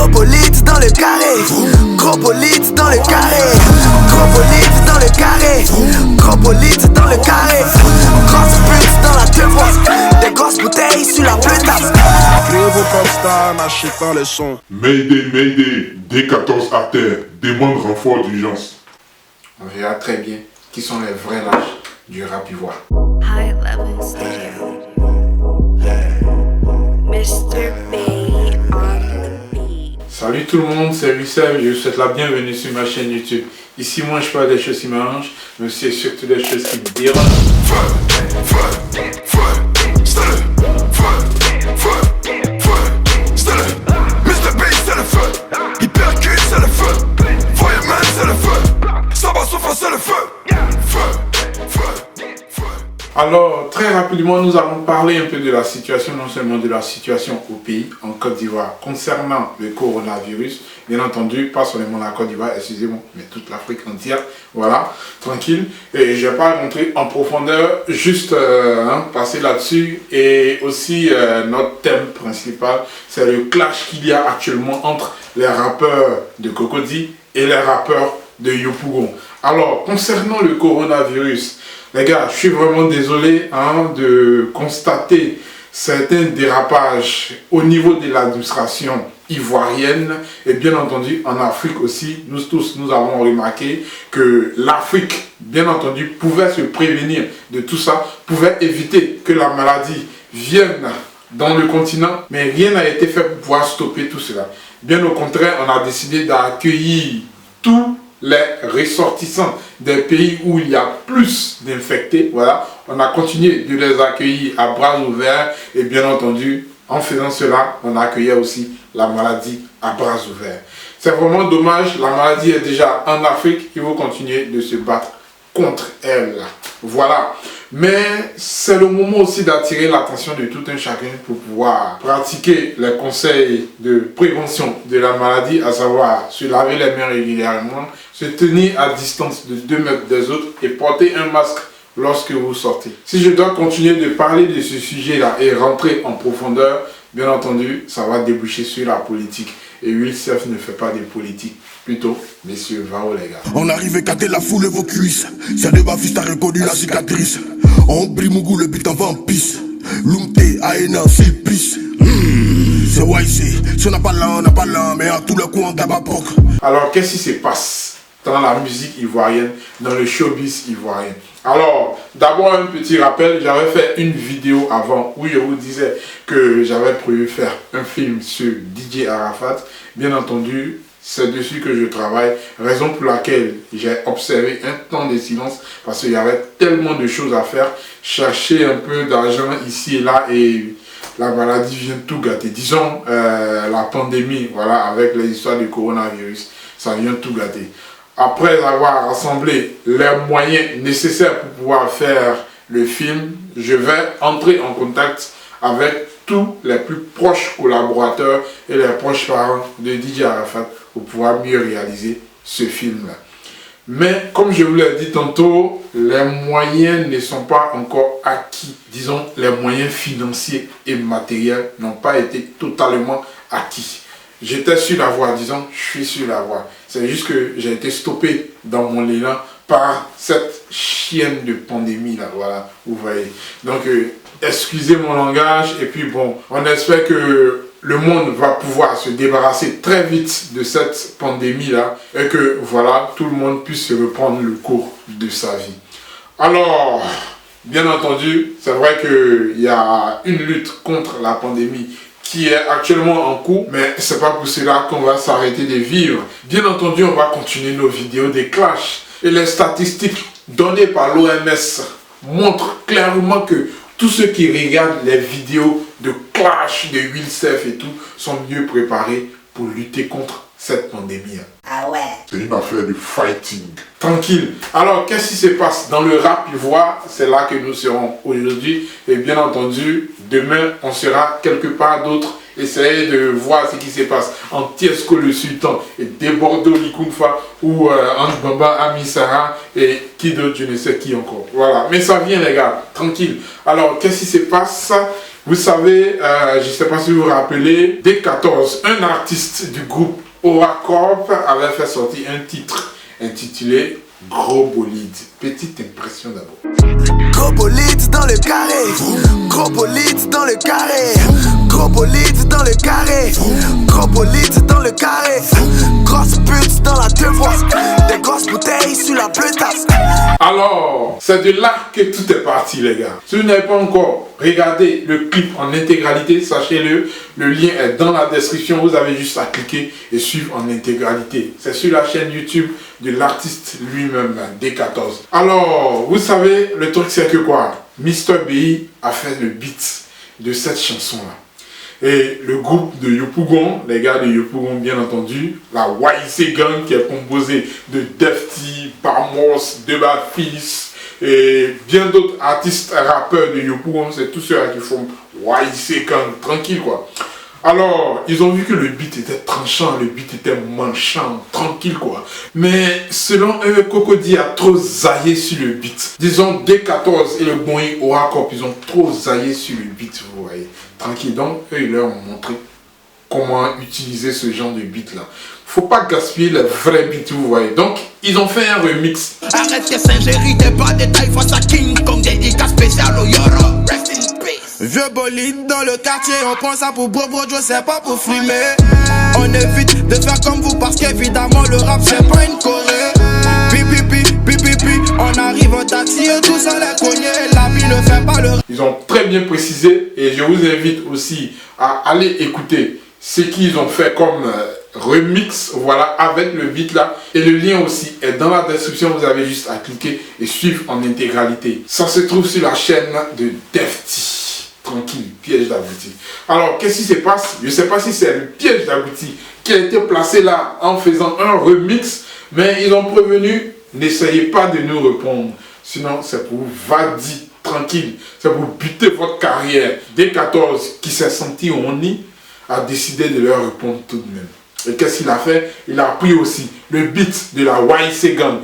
Gros bolide dans le carré. Gros bolide dans le carré. Gros bolide dans le carré. Gros bolide dans le carré. Grosse pute dans la teuf. Des grosses bouteilles sur la petasse. Créez vos popstars en achetant le son. Mayday, Mayday, D14 à terre, demande renfort d'urgence. On verra très bien qui sont les vrais lâches du rap ivoire. High Level Studio. Mr. B on the beat. Salut tout le monde, c'est Wissem, je vous souhaite la bienvenue sur ma chaîne YouTube. Ici, moi, je parle des choses qui m'arrangent, mais c'est surtout des choses qui me dérangent. Mr. B, c'est le feu. Il percute, c'est le feu. Fireman, c'est le feu. Ça va souffrir, c'est le feu. Alors, très rapidement, nous allons parler un peu de la situation, non seulement de la situation au pays, en Côte d'Ivoire, concernant le coronavirus. Bien entendu, pas seulement la Côte d'Ivoire, excusez-moi, mais toute l'Afrique entière. Voilà, tranquille. Et je ne vais pas rentrer en profondeur, juste passer là-dessus. Et aussi, notre thème principal, c'est le clash qu'il y a actuellement entre les rappeurs de Cocody et les rappeurs de Yopougon. Alors, concernant le coronavirus, les gars, je suis vraiment désolé de constater certains dérapages au niveau de l'administration ivoirienne et bien entendu en Afrique aussi. Nous tous, nous avons remarqué que l'Afrique, bien entendu, pouvait se prévenir de tout ça, pouvait éviter que la maladie vienne dans le continent, mais rien n'a été fait pour pouvoir stopper tout cela. Bien au contraire, on a décidé d'accueillir tous les ressortissants des pays où il y a plus d'infectés. Voilà, on a continué de les accueillir à bras ouverts et bien entendu, en faisant cela, on accueillait aussi la maladie à bras ouverts. C'est vraiment dommage, la maladie est déjà en Afrique, il faut continuer de se battre contre elle. Voilà. Mais c'est le moment aussi d'attirer l'attention de tout un chacun pour pouvoir pratiquer les conseils de prévention de la maladie, à savoir se laver les mains régulièrement, se tenir à distance de 2 mètres des autres et porter un masque lorsque vous sortez. Si je dois continuer de parler de ce sujet-là et rentrer en profondeur, bien entendu, ça va déboucher sur la politique. Et Wilsef ne fait pas de politique. Plutôt, messieurs, Vao les gars. On arrive et cater la foule et vos cuisses. C'est de ma fils, t'as reconnu la cicatrice. On brille Mougou, le but en va en pisse. Lumte, Aena, s'il pisse. C'est YC. Si on n'a pas là, on n'a pas là. Mais à tout le coup, on tabac poc. Alors, qu'est-ce qui se passe dans la musique ivoirienne, dans le showbiz ivoirien? Alors, d'abord un petit rappel, j'avais fait une vidéo avant où je vous disais que j'avais prévu faire un film sur DJ Arafat. Bien entendu, c'est dessus que je travaille, raison pour laquelle j'ai observé un temps de silence parce qu'il y avait tellement de choses à faire, chercher un peu d'argent ici et là et la maladie vient tout gâter. Disons la pandémie, voilà, avec les histoires du coronavirus, ça vient tout gâter. Après avoir rassemblé les moyens nécessaires pour pouvoir faire le film, je vais entrer en contact avec tous les plus proches collaborateurs et les proches parents de DJ Arafat pour pouvoir mieux réaliser ce film-là. Mais comme je vous l'ai dit tantôt, les moyens ne sont pas encore acquis. Disons, les moyens financiers et matériels n'ont pas été totalement acquis. J'étais sur la voie, disons, je suis sur la voie. C'est juste que j'ai été stoppé dans mon élan par cette chienne de pandémie là, voilà, vous voyez. Donc, excusez mon langage et puis bon, on espère que le monde va pouvoir se débarrasser très vite de cette pandémie là et que voilà, tout le monde puisse se reprendre le cours de sa vie. Alors, bien entendu, c'est vrai qu'il y a une lutte contre la pandémie qui est actuellement en cours, mais c'est pas pour cela qu'on va s'arrêter de vivre. Bien entendu, on va continuer nos vidéos des clashs. Et les statistiques données par l'OMS montrent clairement que tous ceux qui regardent les vidéos de clash de Wilsef et tout sont mieux préparés pour lutter contre cette pandémie. Ah ouais. C'est une affaire de fighting. Tranquille. Alors, qu'est-ce qui se passe dans le rap ivoire? C'est là que nous serons aujourd'hui. Et bien entendu, demain, on sera quelque part d'autre. Essayez de voir ce qui se passe en Tiesco le Sultan et Debordo Likunfa ou en Bamba Amisara et qui d'autre, je ne sais qui encore. Voilà. Mais ça vient les gars, tranquille. Alors, qu'est-ce qui se passe? Vous savez, je ne sais pas si vous vous rappelez, D14, un artiste du groupe Oracorp avait fait sortir un titre intitulé Gros Bolide. Petite impression d'abord. Gros bolide dans le carré. Gros bolide dans le carré. Gros bolide dans le carré. Gros bolide dans le carré. Grosse pute dans la devoise. Des grosses bouteilles sur la peutasse. Alors, c'est de là que tout est parti, les gars. Si vous n'avez pas encore regardé le clip en intégralité, sachez-le, le lien est dans la description. Vous avez juste à cliquer et suivre en intégralité. C'est sur la chaîne YouTube de l'artiste lui-même, D14. Alors, vous savez, le truc c'est que quoi? Mr. B a fait le beat de cette chanson-là. Et le groupe de Yopougon, les gars de Yopougon bien entendu, la YC Gang qui est composée de Defty, Parmos, Debafis et bien d'autres artistes rappeurs de Yopougon, c'est tous ceux-là qui font YC Gang, tranquille quoi. Alors, ils ont vu que le beat était tranchant, le beat était manchant, tranquille quoi. Mais selon eux, Cocody a trop zaillé sur le beat. Disons, D14 et le Boeing Oracorp, ils ont trop zaillé sur le beat, vous voyez. Tranquille, donc eux, ils leur ont montré comment utiliser ce genre de beat là. Faut pas gaspiller les vrais beats, vous voyez. Donc, ils ont fait un remix. Arrête tes singeries, t'es pas de taille face à King Kong, dédicace spécial au Yoro. Rest in peace. Vieux bolide dans le quartier, on prend ça pour Bobo, je sais pas pour frimer. On évite de faire comme vous parce qu'évidemment le rap c'est pas une Corée. Pi, on arrive au taxi et tout ça les cogné. La vie ne fait pas le rap. Ils ont très bien précisé et je vous invite aussi à aller écouter ce qu'ils ont fait comme remix, voilà, avec le beat là. Et le lien aussi est dans la description, vous avez juste à cliquer et suivre en intégralité. Ça se trouve sur la chaîne de Defty. Tranquille, piège d'abouti. Alors, qu'est-ce qui se passe? Je ne sais pas si c'est le piège d'abouti qui a été placé là en faisant un remix, mais ils ont prévenu, n'essayez pas de nous répondre. Sinon, c'est pour vous vadi, tranquille. C'est pour buter votre carrière. D14, qui s'est senti honni, a décidé de leur répondre tout de même. Et qu'est-ce qu'il a fait? Il a pris aussi le beat de la YC Gang.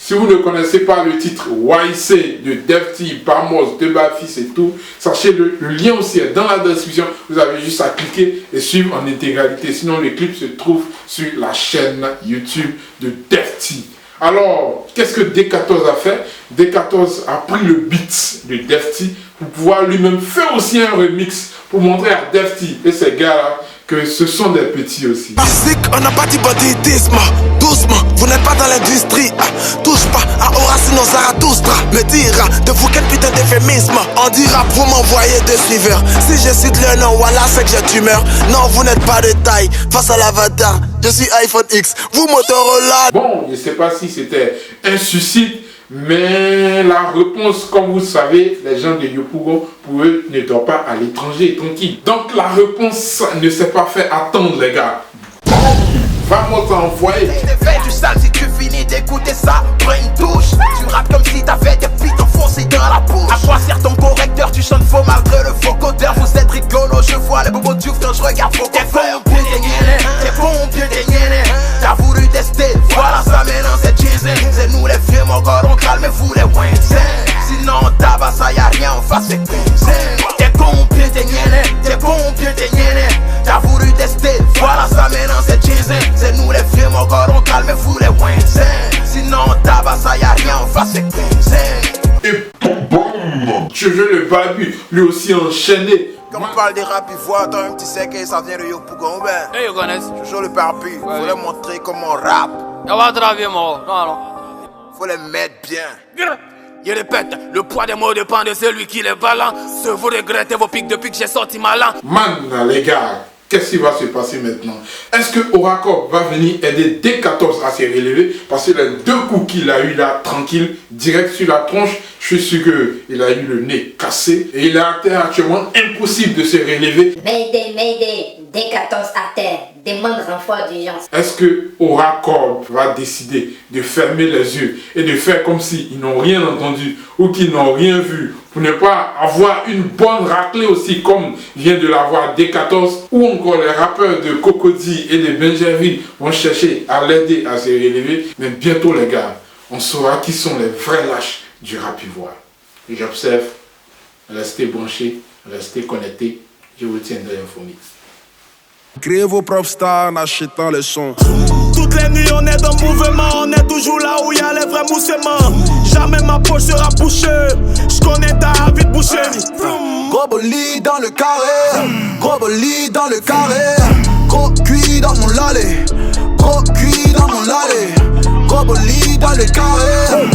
Si vous ne connaissez pas le titre YC de Defty, Parmos, Debafis et tout, sachez-le, le lien aussi est dans la description. Vous avez juste à cliquer et suivre en intégralité. Sinon, le clip se trouve sur la chaîne YouTube de Defty. Alors, qu'est-ce que D14 a fait? D14 a pris le beat de Defty pour pouvoir lui-même faire aussi un remix pour montrer à Defty et ces gars-là que ce sont des petits aussi. Musique, on n'a pas dit banditisme. Doucement, vous n'êtes pas dans l'industrie. Touche pas à Horace Zarathustra. Me dira de vous quel putain d'euphémisme. On dira vous m'envoyer des suiveurs. Si je cite le nom, voilà c'est que j'ai tumeur. Non, vous n'êtes pas de taille. Face à l'avatar, je suis iPhone X. Vous Motorola. Bon, je ne sais pas si c'était un suicide, mais la réponse, comme vous savez, les gens de Yopougon, pour eux, ne doivent pas à l'étranger, tranquille. Donc la réponse ne s'est pas fait attendre, les gars. Va-moi t'envoyer. T'es fait du sale si tu finis d'écouter ça. Prends une douche. Tu rappes comme si t'avais des pites enfoncées dans la bouche. À quoi sert ton correcteur? Tu chantes faux malgré le vocodeur. Vous êtes rigolo, je vois les bobos diouf quand je regarde vos confrères. T'es bon, bien des niennes. T'as voulu tester, voilà ça maintenant c'est cheesy. C'est nous les vieux morgons, on calmez-vous les Winsen. Sinon on tabasse, ça y'a rien en face, c'est Quinzen. T'es bon, bien des niennes. T'es bon, bien des niennes. T'as voulu tester, voilà ça maintenant c'est cheesy. C'est nous les vieux morgons, on calmez-vous les Winsen. Sinon on tabasse, ça y'a rien en face, c'est Quinzen. Et boum, je veux le barbu, lui aussi enchaîné. Comme on parle des rap ivoires, toi-même tu sais que ça vient de Yopougon, ben. Hey, you connais? Toujours le barbu, faut leur montrer comment on rappe. On va travailler, moi. Non, non. Faut les mettre bien. Je répète, le poids des mots dépend de celui qui les balance. Vous regrettez vos pics depuis que j'ai sorti ma langue. Man, les gars, qu'est-ce qui va se passer maintenant? Est-ce que Oracorp va venir aider D14 à se relever? Parce que les deux coups qu'il a eu là, tranquille, direct sur la tronche, je suis sûr qu'il a eu le nez cassé. Et il est actuellement impossible de se relever. Mayday, D14 à terre, demande renfort d'urgence. Est-ce que Oracorp va décider de fermer les yeux et de faire comme s'ils n'ont rien entendu ou qu'ils n'ont rien vu pour ne pas avoir une bonne raclée aussi comme vient de l'avoir D14, ou encore les rappeurs de Cocody et de Benjerville vont chercher à l'aider à se relever. Mais bientôt les gars, on saura qui sont les vrais lâches du rap ivoire. J'observe, restez branchés, restez connectés, je vous tiendrai informé. Créez vos propres stars en achetant les sons. Toutes les nuits on est dans le mouvement, on est toujours là où y a les vrais moussements. Jamais ma poche sera bouchée, j'connais ta vite bouchée. Gros bolide dans le carré, gros bolide dans le carré. Gros cuit dans mon lalé, gros cuit dans mon lalé. Gros bolide dans le carré,